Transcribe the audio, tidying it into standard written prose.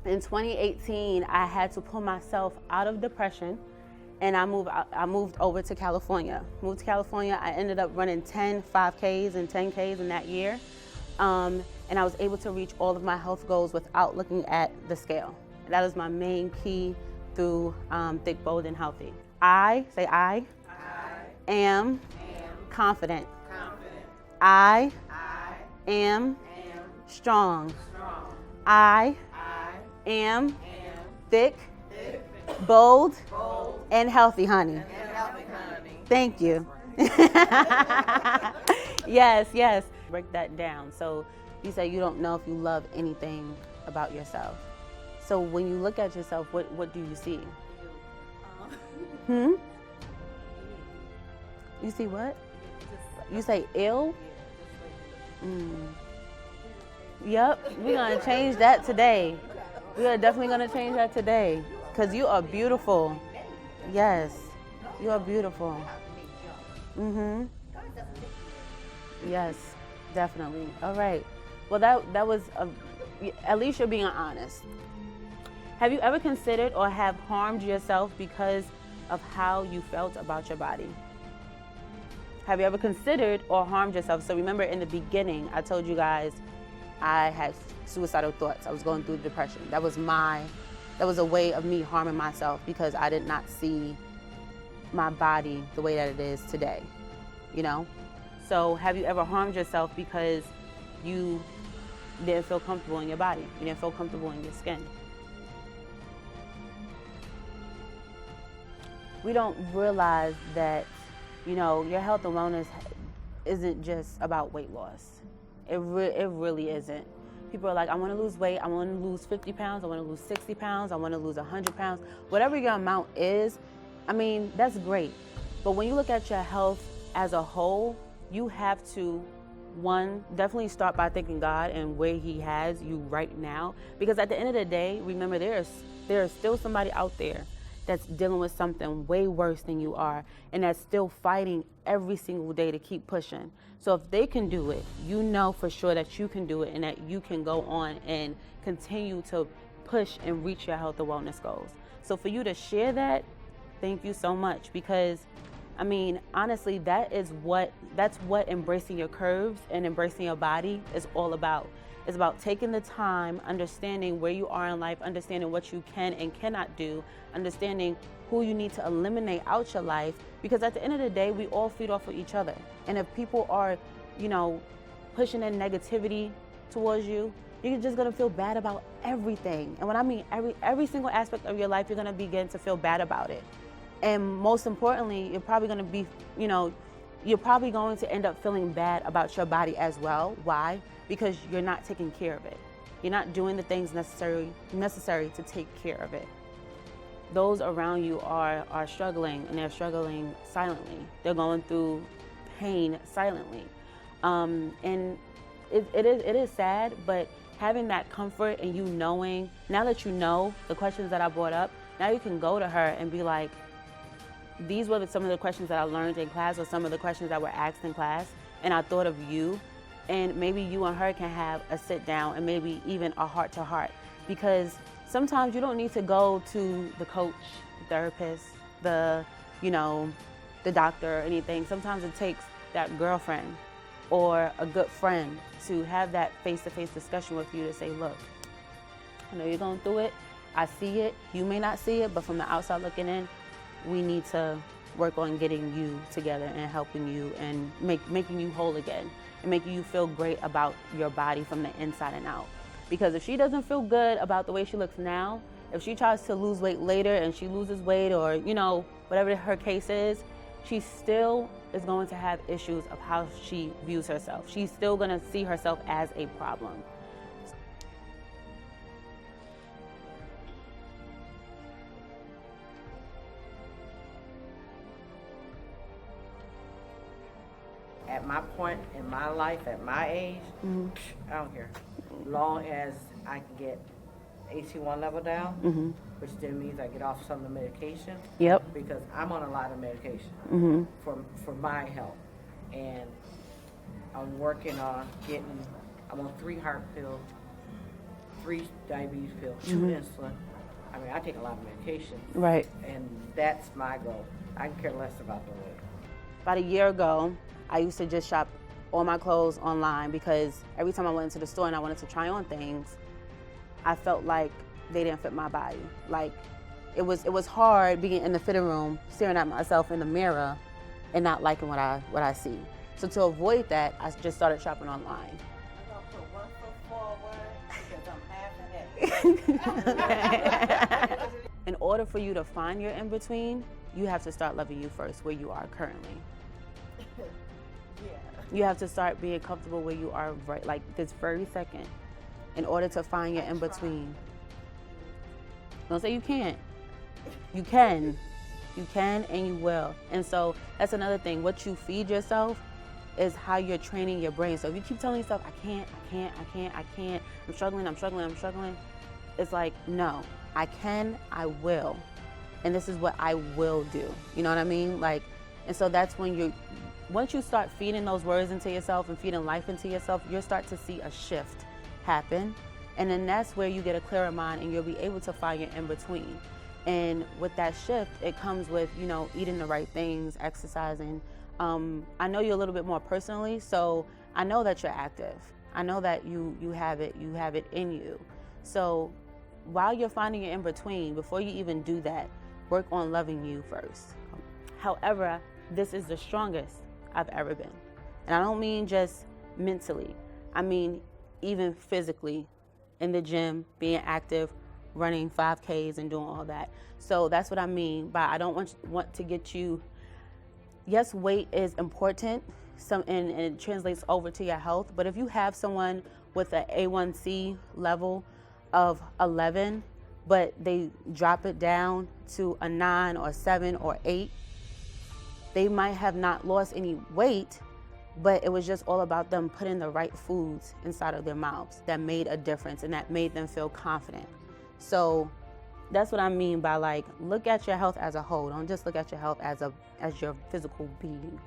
In 2018, I had to pull myself out of depression, and I moved over to California. Moved to California, I ended up running 10 5Ks and 10Ks in that year. And I was able to reach all of my health goals without looking at the scale. That is my main key through Thick, Bold, and Healthy. I am confident. I am strong. I am thick, bold, and healthy, honey. Thank you. Yes. Break that down. So you say you don't know if you love anything about yourself. So when you look at yourself, what do you see? You see what? You say ill? Yep, we're gonna change that today. We are definitely gonna change that today. Because you are beautiful. Yes, you are beautiful. Yes, definitely. All right. Well, that was, at least you're being honest. Have you ever considered or have harmed yourself because of how you felt about your body? Have you ever considered or harmed yourself? So remember in the beginning, I told you guys I had suicidal thoughts. I was going through depression. That was a way of me harming myself because I did not see my body the way that it is today, you know? So have you ever harmed yourself because you didn't feel comfortable in your body? You didn't feel comfortable in your skin? We don't realize that, your health and wellness isn't just about weight loss. It really isn't. People are like, I want to lose weight. I want to lose 50 pounds. I want to lose 60 pounds. I want to lose 100 pounds. Whatever your amount is, that's great. But when you look at your health as a whole, you have to, one, definitely start by thanking God and where He has you right now. Because at the end of the day, remember, there is still somebody out there that's dealing with something way worse than you are, and that's still fighting every single day to keep pushing. So if they can do it, you know for sure that you can do it and that you can go on and continue to push and reach your health and wellness goals. So for you to share that, thank you so much, because honestly, that's what embracing your curves and embracing your body is all about. It's about taking the time, understanding where you are in life, understanding what you can and cannot do, understanding who you need to eliminate out your life, because at the end of the day, we all feed off of each other. And if people are, pushing in negativity towards you, you're just gonna feel bad about everything. And when I mean every single aspect of your life, you're gonna begin to feel bad about it. And most importantly, you're probably going to end up feeling bad about your body as well. Why? Because you're not taking care of it. You're not doing the things necessary to take care of it. Those around you are struggling, and they're struggling silently. They're going through pain silently. And it is sad, but having that comfort and you knowing, now that you know the questions that I brought up, now you can go to her and be like, these were some of the questions that I learned in class, or some of the questions that were asked in class, and I thought of you, and maybe you and her can have a sit down and maybe even a heart to heart, because sometimes you don't need to go to the coach, the therapist, the doctor or anything. Sometimes it takes that girlfriend or a good friend to have that face-to-face discussion with you to say, look, I know you're going through it. I see it. You may not see it, but from the outside looking in, we need to work on getting you together and helping you and making you whole again and making you feel great about your body from the inside and out. Because if she doesn't feel good about the way she looks now, if she tries to lose weight later and she loses weight, or, whatever her case is, she still is going to have issues of how she views herself. She's still going to see herself as a problem. At my point in my life, at my age, I don't care. Long as I can get AC1 level down, which then means I get off some of the medication. Yep. Because I'm on a lot of medication for my health. And I'm working on I'm on 3 heart pills, 3 diabetes pills, 2 insulin. I mean, I take a lot of medication. Right. And that's my goal. I can care less about the weight. About a year ago, I used to just shop all my clothes online because every time I went into the store and I wanted to try on things, I felt like they didn't fit my body. Like it was hard being in the fitting room, staring at myself in the mirror and not liking what I see. So to avoid that, I just started shopping online. I'm gonna put 1 foot forward because I'm half of that. In order for you to find your in-between, you have to start loving you first where you are currently. You have to start being comfortable where you are right, like this very second, in order to find your in-between. Don't say you can't. You can. You can and you will. And so that's another thing. What you feed yourself is how you're training your brain. So if you keep telling yourself, I can't, I'm struggling, it's like, no, I can, I will. And this is what I will do. You know what I mean? Like, and so that's when once you start feeding those words into yourself and feeding life into yourself, you'll start to see a shift happen. And then that's where you get a clearer mind and you'll be able to find your in-between. And with that shift, it comes with, eating the right things, exercising. I know you a little bit more personally, so I know that you're active. I know that you have it in you. So while you're finding your in-between, before you even do that, work on loving you first. However, this is the strongest I've ever been. And I don't mean just mentally. I mean even physically, in the gym, being active, running 5Ks and doing all that. So that's what I mean by I don't want to get you, yes, weight is important, and it translates over to your health, but if you have someone with an A1C level of 11, but they drop it down to a 9 or 7 or 8, they might have not lost any weight, but it was just all about them putting the right foods inside of their mouths that made a difference and that made them feel confident. So that's what I mean by, like, look at your health as a whole. Don't just look at your health as your physical being.